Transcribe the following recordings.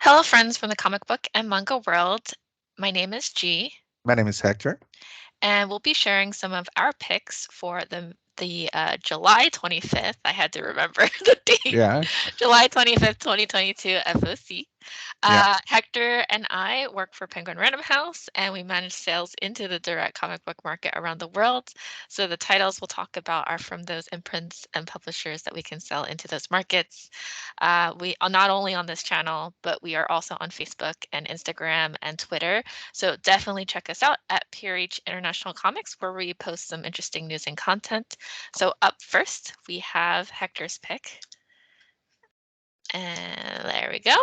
Hello, friends from the comic book and manga world. My name is G, My name is Hector. and we'll be sharing some of our picks for the July 25th. I had to remember the date. Yeah, July 25th, 2022 FOC. yeah. Hector and I work for Penguin Random House, and we manage sales into the direct comic book market around the world. So the titles we'll talk about are from those imprints and publishers that we can sell into those markets. We are not only on this channel, but we are also on Facebook and Instagram and Twitter. So definitely check us out at PRH International Comics, where we post some interesting news and content. So up first, we have Hector's pick. And there we go.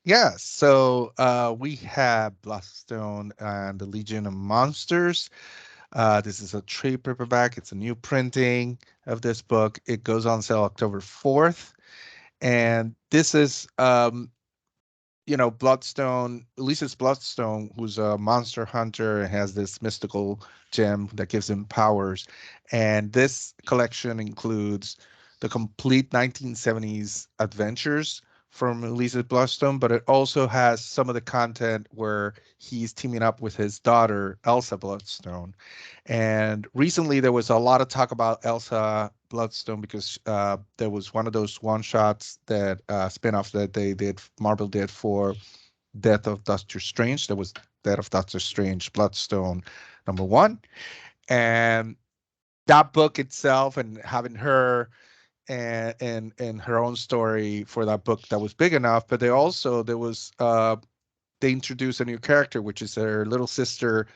Yeah, so we have Bloodstone and the Legion of Monsters. This is a trade paperback. It's a new printing of this book. It goes on sale October 4th. And this is, Bloodstone, at least it's Bloodstone, who's a monster hunter and has this mystical gem that gives him powers. And this collection includes the complete 1970s adventures from Elisa's Bloodstone, but it also has some of the content where he's teaming up with his daughter, Elsa Bloodstone. And recently there was a lot of talk about Elsa Bloodstone because there was one of those one shots that spin-off that Marvel did for Death of Doctor Strange. There was Death of Doctor Strange Bloodstone #1. And that book itself and having her and her own story for that book that was big enough, but they introduced a new character, which is her little sister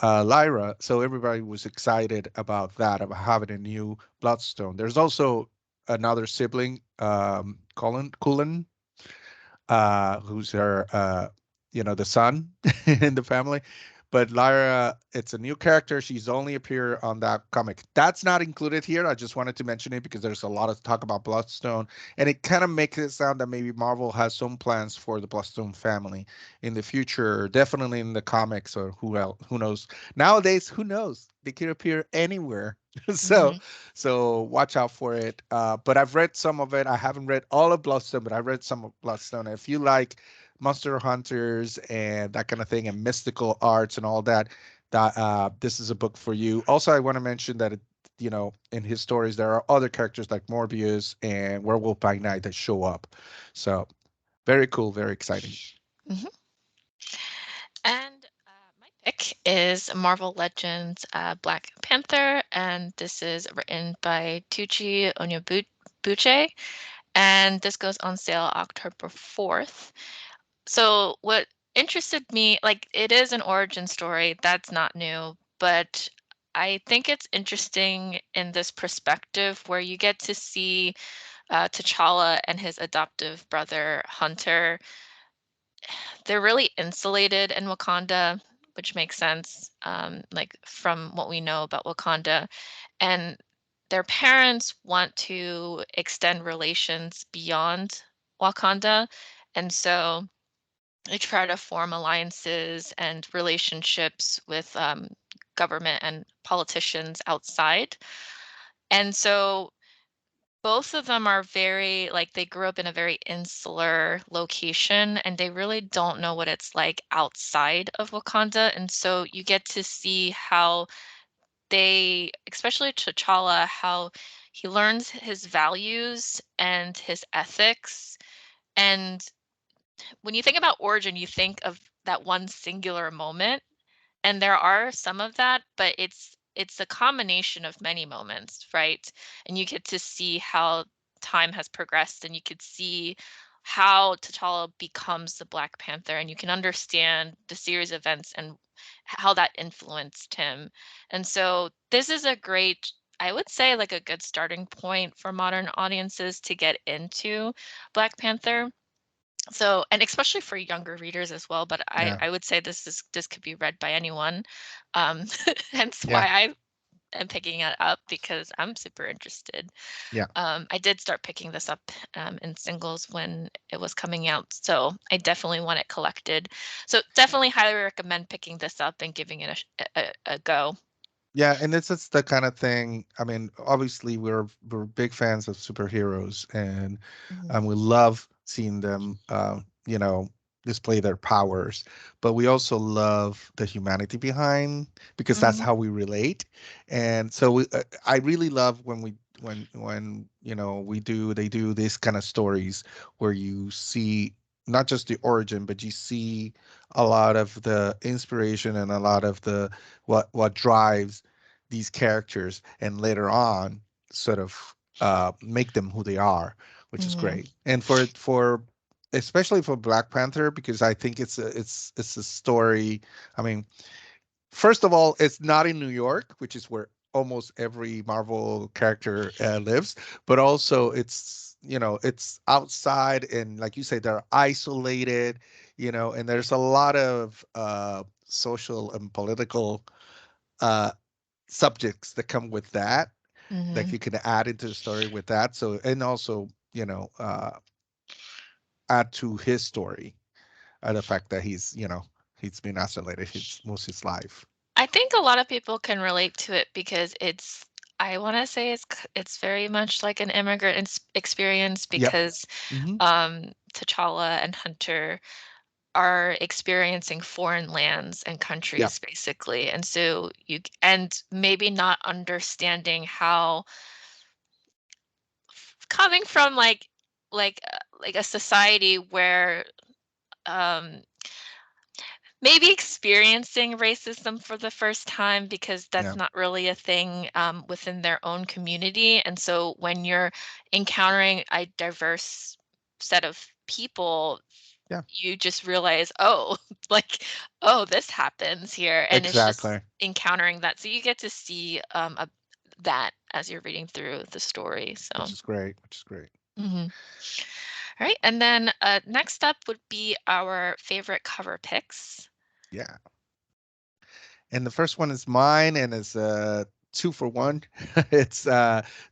Lyra. So everybody was excited about that, about having a new Bloodstone. There's also another sibling, Cullen, who's her, the son in the family. But Lyra, it's a new character. She's only appeared on that comic. That's not included here. I just wanted to mention it because there's a lot of talk about Bloodstone, and it kind of makes it sound that maybe Marvel has some plans for the Bloodstone family in the future. Definitely in the comics, or who else? Who knows? Nowadays, who knows? They could appear anywhere. so, Mhm. so watch out for it. But I've read some of it. I haven't read all of Bloodstone, but I read some of Bloodstone. If you like monster hunters and that kind of thing and mystical arts and all that, this is a book for you. Also, I want to mention that in his stories there are other characters like Morbius and Werewolf by Night that show up. So very cool, very exciting. Mhm. And my pick is Marvel Legends Black Panther, and this is written by Tucci Onyebuchi, and this goes on sale October 4th. So what interested me, like it is an origin story, that's not new, but I think it's interesting in this perspective where you get to see T'Challa and his adoptive brother Hunter. They're really insulated in Wakanda, which makes sense, like from what we know about Wakanda. And their parents want to extend relations beyond Wakanda. And so they try to form alliances and relationships with government and politicians outside. And so both of them are very like they grew up in a very insular location and they really don't know what it's like outside of Wakanda. And so you get to see how they, especially T'Challa, how he learns his values and his ethics. And when you think about origin, you think of that one singular moment, and there are some of that, but it's a combination of many moments, right? And you get to see how time has progressed, and you could see how T'Challa becomes the Black Panther, and you can understand the series of events and how that influenced him. And so this is a great, I would say, like a good starting point for modern audiences to get into Black Panther. So, and especially for younger readers as well, but Yeah, I would say this could be read by anyone. Um, hence why yeah, I am picking it up because I'm super interested. yeah. I did start picking this up in singles when it was coming out, so I definitely want it collected. So definitely highly recommend picking this up and giving it a go. Yeah, and it's just the kind of thing. I mean, obviously we're big fans of superheroes, and Mhm. we love seeing them. you know, display their powers, but we also love the humanity behind, because that's Mhm. how we relate. And so I really love when we do they do these kind of stories where you see not just the origin, but you see a lot of the inspiration and a lot of the what drives these characters, and later on sort of make them who they are, which is Mhm. great. And for especially for Black Panther, because I think it's a story. I mean, first of all, it's not in New York, which is where almost every Marvel character lives, but also it's outside, and like you say, they're isolated, and there's a lot of social and political uh, subjects that come with that Mhm. you can add into the story with that. So, and also, add to his story, the fact that he's been isolated his most his life. I think a lot of people can relate to it because I wanna say it's very much like an immigrant experience Yep. because, Hmm. T'Challa and Hunter are experiencing foreign lands and Yep. countries basically, and so and maybe not understanding how coming from like a society where, um maybe experiencing racism for the first time because that's Yeah. not really a thing, within their own community, and so when you're encountering a diverse set of people, Yeah. you just realize, "Oh, like, oh, this happens here," and it's just Exactly. encountering that, so you get to see, that as you're reading through the story, so Which is great. Which is great. mhm. Alright, and then, next up would be our favorite cover picks. Yeah. And the first one is mine, and it's two for one. It's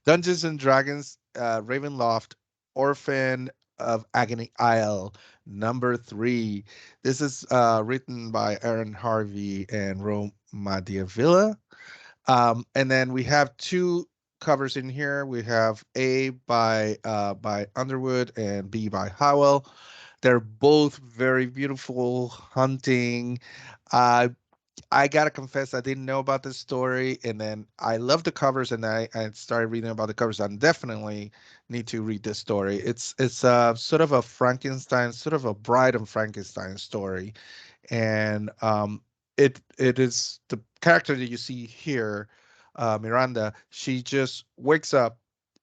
Dungeons and Dragons, Ravenloft, Orphan of Agony Isle, number 3. This is written by Aaron Harvey and Rome Diavilla. And then we have two covers in here. We have A by Underwood and B by Howell. They're both very beautiful hunting. Uh, I gotta confess, I didn't know about this story, and then I love the covers, and I started reading about the covers. I definitely need to read this story. It's sort of a Frankenstein, sort of a Bride of Frankenstein story, and it is the character that you see here, Miranda. She just wakes up.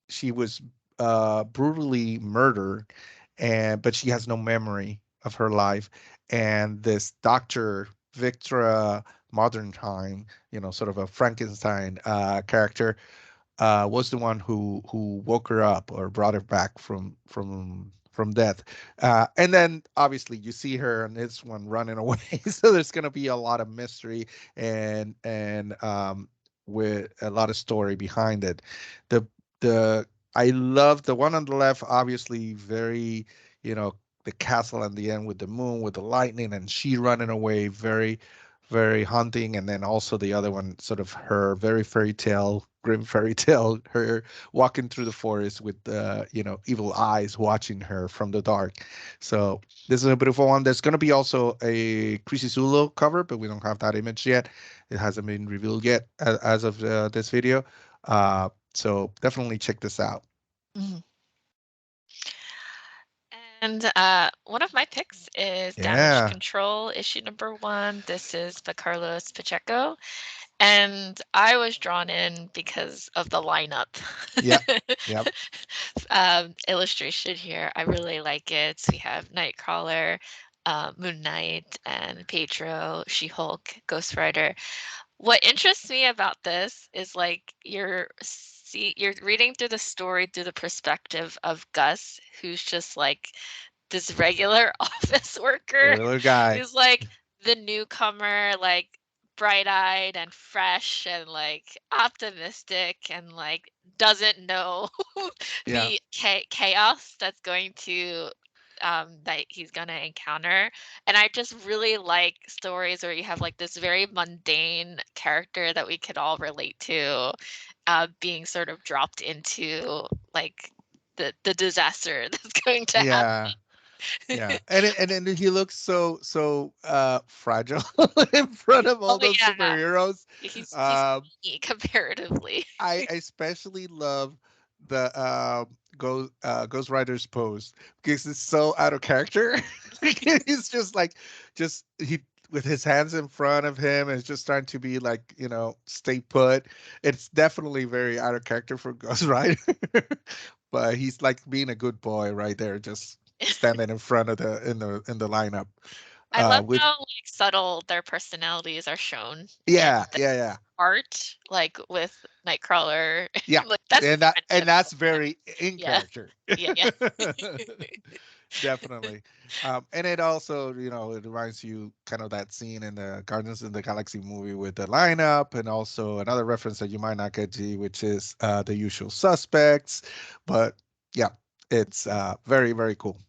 She was brutally murdered, and but she has no memory of her life. And this doctor, Victra Modern Time, sort of a Frankenstein character, was the one who woke her up or brought her back from death. And then obviously you see her and this one running away. So there's going to be a lot of mystery and with a lot of story behind it. The the I love the one on the left, obviously very, you know, the castle at the end with the moon, with the lightning, and she running away, very, very haunting. And then also the other one, sort of her very fairy tale, grim fairy tale, her walking through the forest with evil eyes watching her from the dark. So this is a beautiful one. There's going to be also a Chrissy Zulo cover, but we don't have that image yet. It hasn't been revealed yet as of this video. So definitely check this out. Mhm. And one of my picks is Damage Yeah. Control, issue number 1. This is by Carlos Pacheco. And I was drawn in because of the lineup. Yep. Yep. Illustration here. I really like it. We have Nightcrawler, Moon Knight, and Pedro, She-Hulk, Ghost Rider. What interests me about this is like you're reading through the story through the perspective of Gus, who's just like this regular office worker Regular guy. who's like the newcomer, like bright-eyed and fresh and like optimistic and like doesn't know Yeah. the chaos that's going to that he's gonna encounter. And I just really like stories where you have like this very mundane character that we could all relate to, being sort of dropped into like the disaster that's going to happen. Yeah. Yeah, and then he looks so fragile in front of Oh all those yeah, superheroes. he's Um, tiny comparatively. I especially love the Ghost Rider's pose because it's so out of character. He's just like just he with his hands in front of him and just trying to be like, stay put. It's definitely very out of character for Ghost Rider. But he's like being a good boy right there, just standing in front of the lineup. I love With how like subtle their personalities are shown in Yeah, the yeah, yeah. art, like with Nightcrawler. Yeah. Like that's the And friendship that's going on. very in Yeah, character. yeah, yeah. Definitely. And it also, it reminds you kind of that scene in the Guardians of the Galaxy movie with the lineup, and also another reference that you might not get, G, which is the usual suspects. But yeah, it's very, very cool.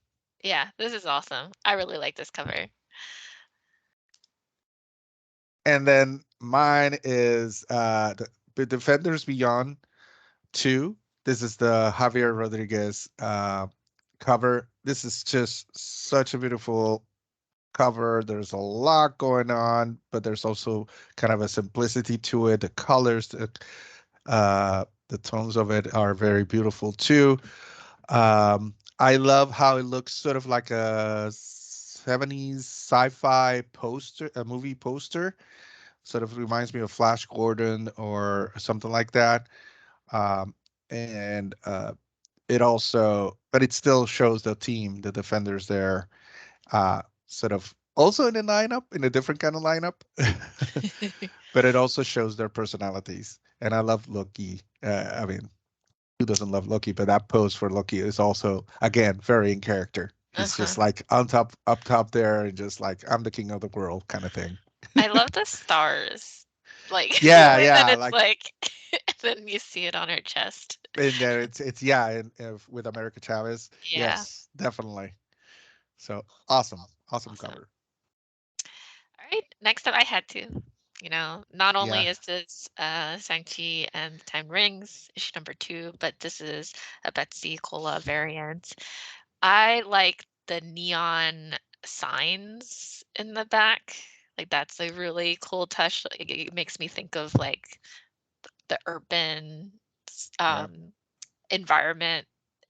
Yeah, this is awesome. I really like this cover. And then mine is the Defenders Beyond 2. This is the Javier Rodriguez cover. This is just such a beautiful cover. There's a lot going on, but there's also kind of a simplicity to it. The colors, the tones of it are very beautiful too. I love how it looks sort of like a 70s sci-fi poster, a movie poster. Sort of reminds me of Flash Gordon or something like that. Um, and it also, but it still shows the team, the defenders there, sort of also in a lineup, in a different kind of lineup. But it also shows their personalities. And I love Loki. I mean, who doesn't love Loki? But that pose for Loki is also, again, very in character. He's Uh-huh. just like on top, up top there, and just like, I'm the king of the world kind of thing. I love the stars. Like the Yeah, way that yeah, it's like, like and then you see it on her chest. and there it's yeah, and with America Chavez, Yeah, yes, definitely. So awesome, awesome awesome. cover. All right, next up I had to. Not Yeah, only is this Shang-Chi and the Time Rings, issue number 2, but this is a Betsy Cola variant. I like the neon signs in the back. Like that's a really cool touch. Like, it makes me think of like the urban yeah. um, environment,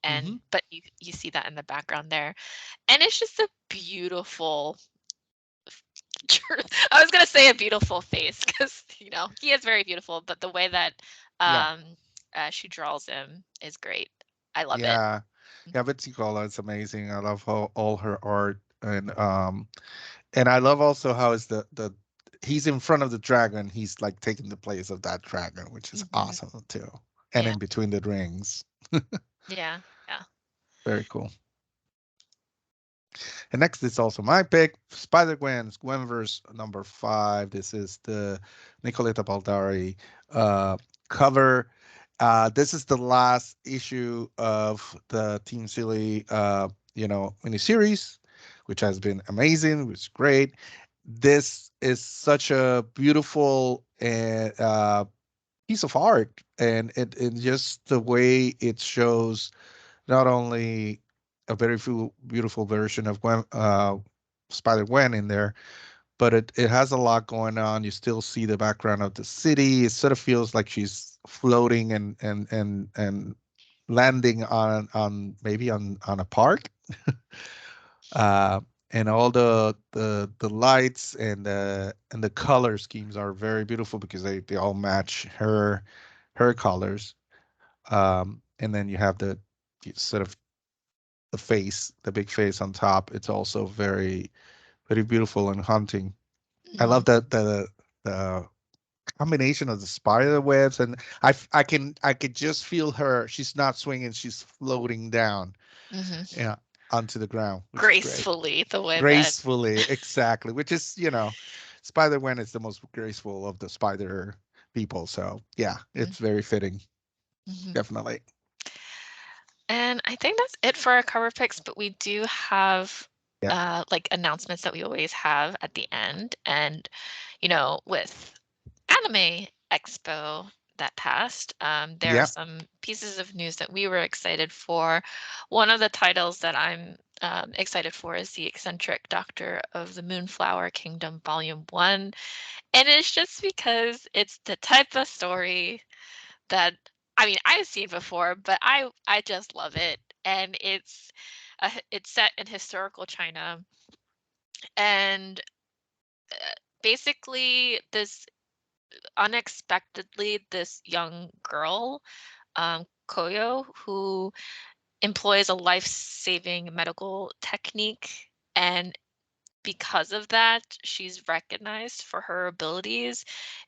Hmm. and but you see that in the background there, and it's just a beautiful. I was gonna say a beautiful face because he is very beautiful, but the way that Yeah, um, she draws him is great. I love it. yeah, yeah. Betsy Cola is amazing. I love all her art, and I love also how is the he's in front of the dragon. He's like taking the place of that dragon, which is Hmm. awesome too. And Yeah, in between the rings, yeah, yeah. very cool. And next is also my pick, Spider-Gwen's Gwenverse number 5. This is the Nicoletta Baldari cover. This is the last issue of the Team Silly, miniseries, which has been amazing, which is great. This is such a beautiful and piece of art, and just the way it shows not only a very beautiful version of Spider Gwen in there, but it has a lot going on. You still see the background of the city. It sort of feels like she's floating and landing on maybe on a park. uh, and all the lights and the color schemes are very beautiful because they all match her colors. And then you have the sort of the face, the big face on top. It's also very, very beautiful and haunting. I Hmm. love the combination of the spider webs, and I could just feel her. She's not swinging; she's floating down, Hmm. yeah, onto the ground, which is great. Gracefully, the way that. Gracefully, exactly. Which is, Spider Gwen is the most graceful of the spider people. So yeah, it's very fitting, Mhm. definitely. And I think that's it for our cover picks, but we do have Yeah, like announcements that we always have at the end. And, with Anime Expo that passed, there are yeah, some pieces of news that we were excited for. One of the titles that I'm excited for is The Eccentric Doctor of the Moonflower Kingdom Volume 1. And it's just because it's the type of story that, I mean, I've seen before, but I just love it. And it's set in historical China, and basically this unexpectedly this young girl, Koyo, who employs a life-saving medical technique, and because of that, she's recognized for her abilities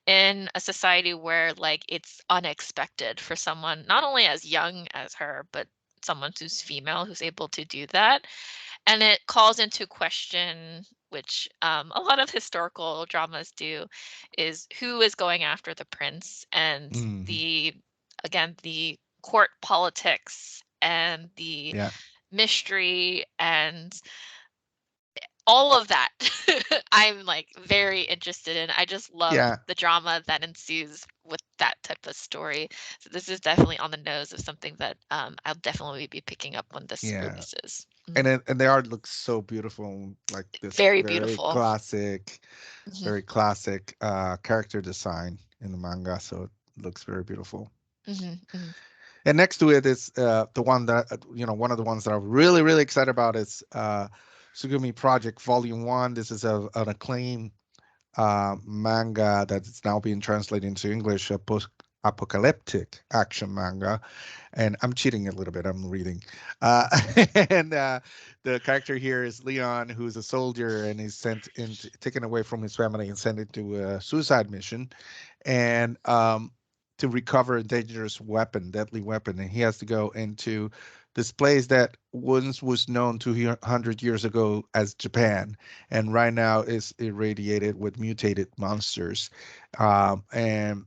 in a society where, like, it's unexpected for someone not only as young as her, but someone who's female who's able to do that. And it calls into question, which a lot of historical dramas do, is who is going after the prince, and Hmm. the court politics and the Yeah. mystery and all of that. I'm like very interested in. I just love Yeah. the drama that ensues with that type of story. So this is definitely on the nose of something that I'll definitely be picking up when this Yeah. releases. And the art looks so beautiful, like this Very beautiful. Hmm. very classic character design in the manga. So it looks very beautiful. Hmm. Hmm. And next to it is the one that one of the ones that I'm really really excited about is Sugumi Project Volume One. This is an acclaimed manga that's now being translated into English, a post-apocalyptic action manga. And I'm cheating a little bit. I'm reading, uh, and the character here is Leon, who's a soldier, and he's taken away from his family and sent into a suicide mission, and to recover a dangerous weapon, deadly weapon, and he has to go into this place that once was known 200 years ago as Japan, and right now is irradiated with mutated monsters. And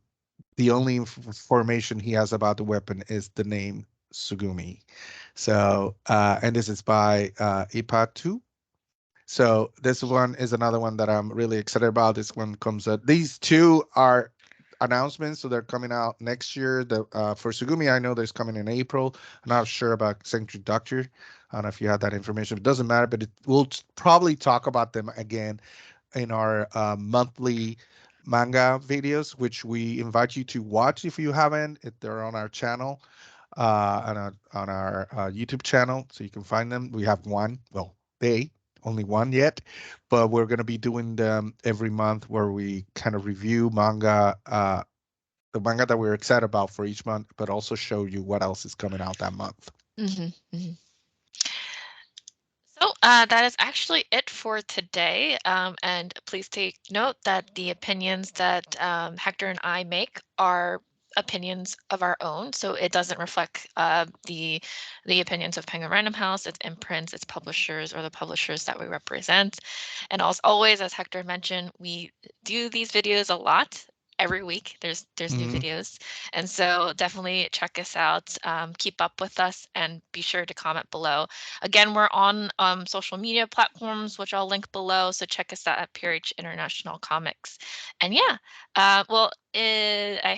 the only information he has about the weapon is the name Sugumi. So, and this is by Ipatu. So this one is another one that I'm really excited about. This one comes out. These two are announcements, so they're coming out next year. The For Sugumi, I know there's coming in April. I'm not sure about Sanctuary Doctor. I don't know if you have that information. It doesn't matter, but we'll probably talk about them again in our monthly manga videos, which we invite you to watch if you haven't. If they're on our channel, on our YouTube channel, so you can find them. We have one. Well, they only one yet, but we're going to be doing them every month where we kind of review manga, the manga that we're excited about for each month, but also show you what else is coming out that month. Hmm. Hmm. So that is actually it for today. And please take note that the opinions that Hector and I make are opinions of our own. So it doesn't reflect the opinions of Penguin Random House, its imprints, its publishers, or the publishers that we represent. And as always, as Hector mentioned, we do these videos a lot. Every week there's new Hmm. videos, and so definitely check us out, keep up with us, and be sure to comment below. Again, we're on social media platforms, which I'll link below. So check us out at PRH International Comics. And yeah, I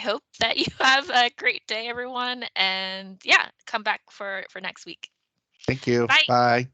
hope that you have a great day, everyone. And yeah, come back for next week. Thank you. Bye. Bye.